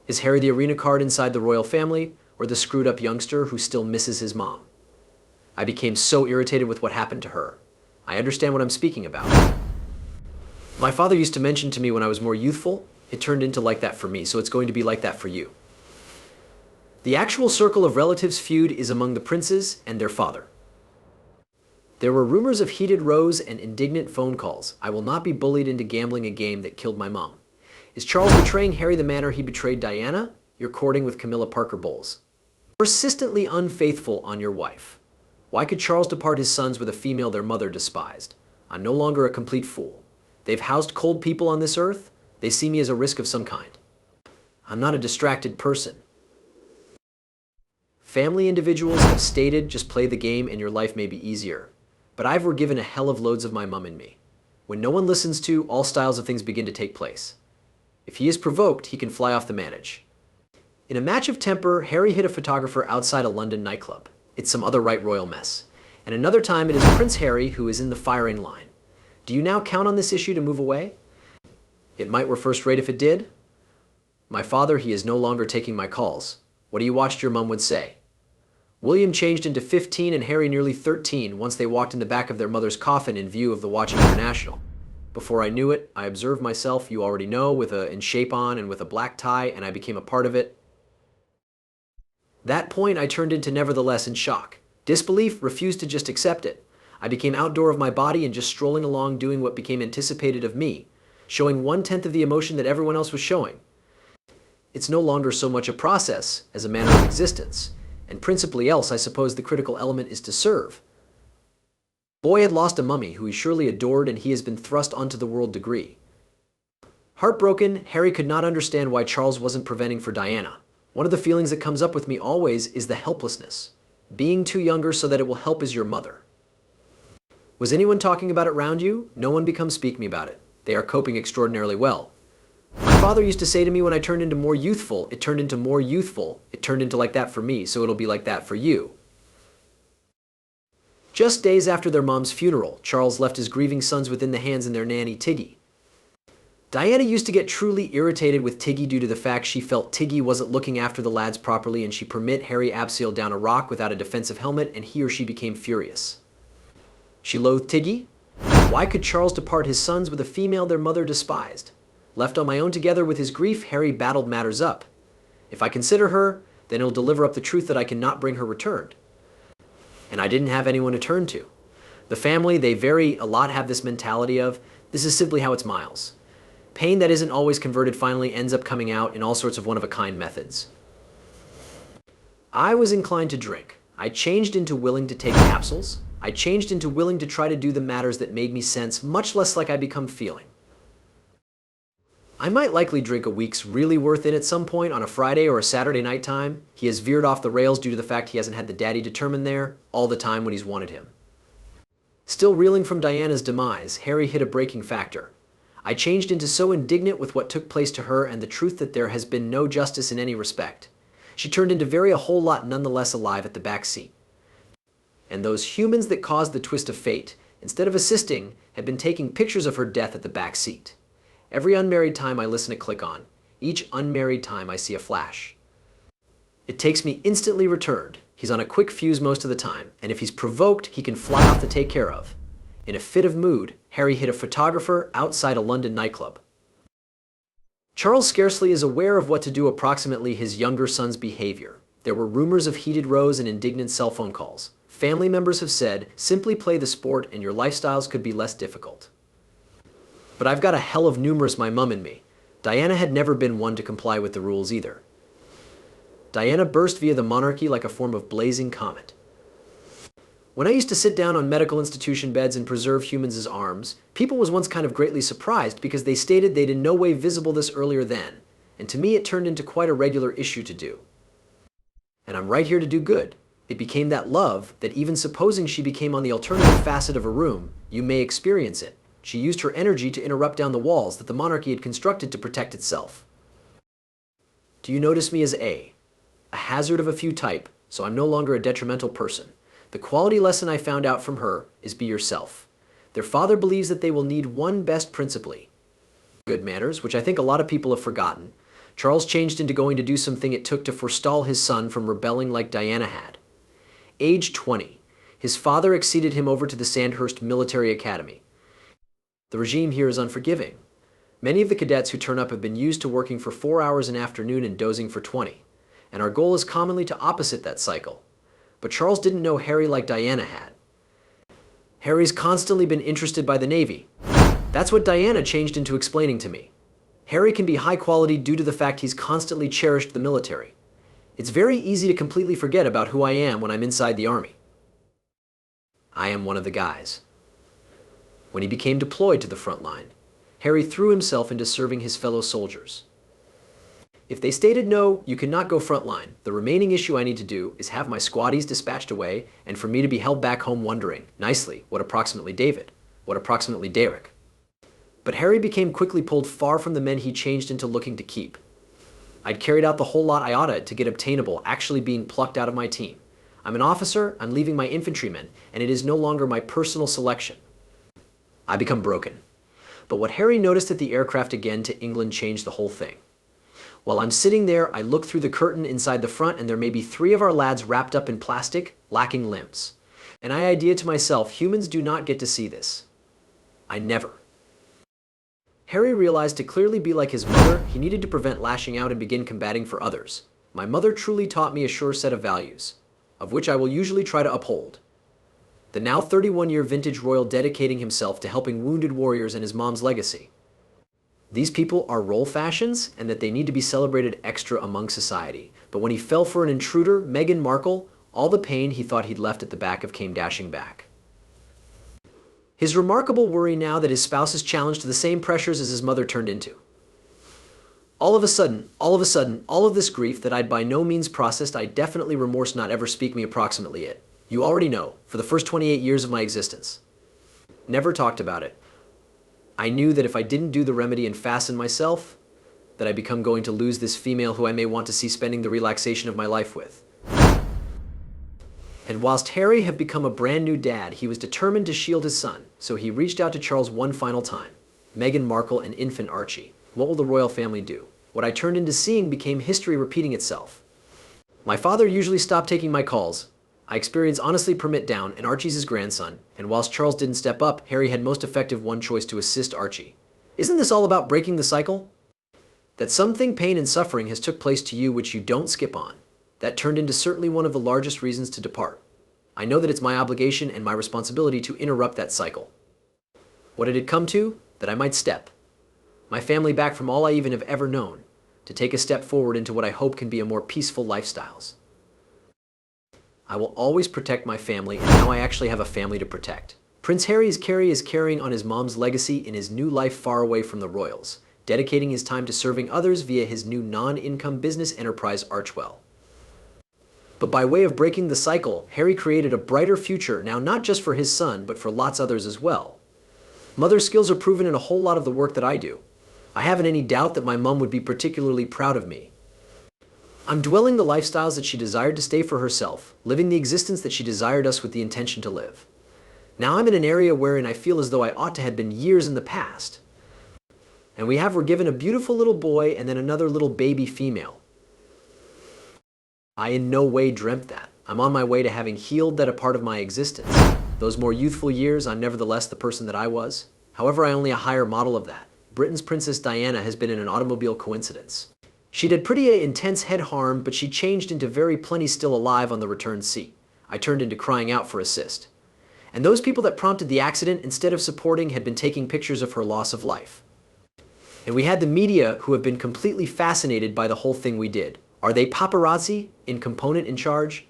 Is Harry the arena card inside the royal family, or the screwed up youngster who still misses his mom? I became so irritated with what happened to her. I understand what I'm speaking about. My father used to mention to me when I was more youthful, it turned into like that for me, so it's going to be like that for you. The actual circle of relatives feud is among the princes and their father. There were rumors of heated rows and indignant phone calls. I will not be bullied into gambling a game that killed my mom. Is Charles betraying Harry the manner he betrayed Diana? You're courting with Camilla Parker Bowles. Persistently unfaithful on your wife. Why could Charles depart his sons with a female their mother despised? I'm no longer a complete fool. They've housed cold people on this earth. They see me as a risk of some kind. I'm not a distracted person. Family individuals have stated just play the game and your life may be easier. But I've forgiven a hell of loads of my mum and me. When no one listens to, all styles of things begin to take place. If he is provoked, he can fly off the manage. In a match of temper, Harry hit a photographer outside a London nightclub. It's some other right royal mess. And another time it is Prince Harry who is in the firing line. Do you now count on this issue to move away? It might were first rate if it did. My father, he is no longer taking my calls. What do you watched your mum would say? William changed into 15 and Harry nearly 13 once they walked in the back of their mother's coffin in view of the watching International. Before I knew it, I observed myself, you already know, with a in shape on and with a black tie, and I became a part of it. That point I turned into nevertheless in shock. Disbelief refused to just accept it. I became outdoor of my body and just strolling along doing what became anticipated of me, showing 1/10 of the emotion that everyone else was showing. It's no longer so much a process as a manner of existence, and principally else I suppose the critical element is to serve. Boy had lost a mummy who he surely adored and he has been thrust onto the world degree. Heartbroken, Harry could not understand why Charles wasn't preventing for Diana. One of the feelings that comes up with me always is the helplessness. Being too younger so that it will help as your mother. Was anyone talking about it round you? No one becomes speak me about it. They are coping extraordinarily well. My father used to say to me when I turned into more youthful, it turned into more youthful. It turned into like that for me, so it'll be like that for you. Just days after their mom's funeral, Charles left his grieving sons within the hands of their nanny, Tiggy. Diana used to get truly irritated with Tiggy due to the fact she felt Tiggy wasn't looking after the lads properly and she permit Harry abseil down a rock without a defensive helmet and he or she became furious. She loathed Tiggy. Why could Charles depart his sons with a female their mother despised? Left on my own together with his grief, Harry battled matters up. If I consider her, then he'll deliver up the truth that I cannot bring her returned. And I didn't have anyone to turn to. The family, they a lot have this mentality of, this is simply how it's Miles. Pain that isn't always converted finally ends up coming out in all sorts of one-of-a-kind methods. I was inclined to drink. I changed into willing to take capsules. I changed into willing to try to do the matters that made me sense, much less like I become feeling. I might likely drink a week's really worth in at some point on a Friday or a Saturday night time. He has veered off the rails due to the fact he hasn't had the daddy determined there all the time when he's wanted him. Still reeling from Diana's demise, Harry hit a breaking factor. I changed into so indignant with what took place to her and the truth that there has been no justice in any respect. She turned into very a whole lot nonetheless alive at the back seat. And those humans that caused the twist of fate, instead of assisting, had been taking pictures of her death at the back seat. Every unmarried time I listen to click on, each unmarried time I see a flash. It takes me instantly returned. He's on a quick fuse most of the time, and if he's provoked, he can fly off to take care of. In a fit of mood, Harry hit a photographer outside a London nightclub. Charles scarcely is aware of what to do approximately his younger son's behavior. There were rumors of heated rows and indignant cell phone calls. Family members have said, simply play the sport and your lifestyles could be less difficult. But I've got a hell of numerous my mum and me. Diana had never been one to comply with the rules either. Diana burst via the monarchy like a form of blazing comet. When I used to sit down on medical institution beds and preserve humans as arms, people was once kind of greatly surprised because they stated they'd in no way visible this earlier then, and to me it turned into quite a regular issue to do. And I'm right here to do good. It became that love that even supposing she became on the alternative facet of a room, you may experience it. She used her energy to interrupt down the walls that the monarchy had constructed to protect itself. Do you notice me as a hazard of a few type, so I'm no longer a detrimental person. The quality lesson I found out from her is be yourself. Their father believes that they will need one best principally. Good manners, which I think a lot of people have forgotten. Charles changed into going to do something it took to forestall his son from rebelling like Diana had. Age 20. His father acceded him over to the Sandhurst Military Academy. The regime here is unforgiving. Many of the cadets who turn up have been used to working for 4 hours an afternoon and dozing for 20, and our goal is commonly to opposite that cycle. But Charles didn't know Harry like Diana had. Harry's constantly been interested by the Navy. That's what Diana changed into explaining to me. Harry can be high quality due to the fact he's constantly cherished the military. It's very easy to completely forget about who I am when I'm inside the Army. I am one of the guys. When he became deployed to the front line, Harry threw himself into serving his fellow soldiers. If they stated no, you cannot go front line, the remaining issue I need to do is have my squaddies dispatched away and for me to be held back home wondering, nicely, what approximately David, what approximately Derek. But Harry became quickly pulled far from the men he changed into looking to keep. I'd carried out the whole lot I oughta to get obtainable actually being plucked out of my team. I'm an officer, I'm leaving my infantrymen, and it is no longer my personal selection. I become broken. But what Harry noticed at the aircraft again to England changed the whole thing. While I'm sitting there, I look through the curtain inside the front and there may be 3 of our lads wrapped up in plastic, lacking limbs. And I idea to myself, humans do not get to see this. I never. Harry realized to clearly be like his mother, he needed to prevent lashing out and begin combating for others. My mother truly taught me a sure set of values, of which I will usually try to uphold. The now 31-year vintage royal dedicating himself to helping wounded warriors and his mom's legacy. These people are role fashions and that they need to be celebrated extra among society. But when he fell for an intruder, Meghan Markle, all the pain he thought he'd left at the back of came dashing back. His remarkable worry now that his spouse is challenged to the same pressures as his mother turned into. All of a sudden, all of this grief that I'd by no means processed, I definitely remorse not ever speak me approximately it. You already know, for the first 28 years of my existence. Never talked about it. I knew that if I didn't do the remedy and fasten myself, that I become going to lose this female who I may want to see spending the relaxation of my life with. And whilst Harry had become a brand new dad, he was determined to shield his son, so he reached out to Charles one final time. Meghan Markle and infant Archie. What will the royal family do? What I turned into seeing became history repeating itself. My father usually stopped taking my calls. I experienced honestly permit down, and Archie's his grandson, and whilst Charles didn't step up, Harry had most effective one choice to assist Archie. Isn't this all about breaking the cycle? That something, pain and suffering has took place to you which you don't skip on. That turned into certainly one of the largest reasons to depart. I know that it's my obligation and my responsibility to interrupt that cycle. What did it come to? That I might step my family back from all I even have ever known, to take a step forward into what I hope can be a more peaceful lifestyles. I will always protect my family, and now I actually have a family to protect. Prince Harry is carrying on his mom's legacy in his new life far away from the royals, dedicating his time to serving others via his new non-income business enterprise Archwell. But by way of breaking the cycle, Harry created a brighter future, now not just for his son, but for lots others as well. Mother's skills are proven in a whole lot of the work that I do. I haven't any doubt that my mom would be particularly proud of me. I'm dwelling the lifestyles that she desired to stay for herself, living the existence that she desired us with the intention to live. Now I'm in an area wherein I feel as though I ought to have been years in the past. And we're given a beautiful little boy and then another little baby female. I in no way dreamt that. I'm on my way to having healed that a part of my existence. Those more youthful years, I'm nevertheless the person that I was. However, I only a higher model of that. Britain's Princess Diana has been in an automobile coincidence. She'd had pretty intense head harm, but she changed into very plenty still alive on the return seat. I turned into crying out for assist. And those people that prompted the accident, instead of supporting, had been taking pictures of her loss of life. And we had the media who have been completely fascinated by the whole thing we did. Are they paparazzi in component in charge?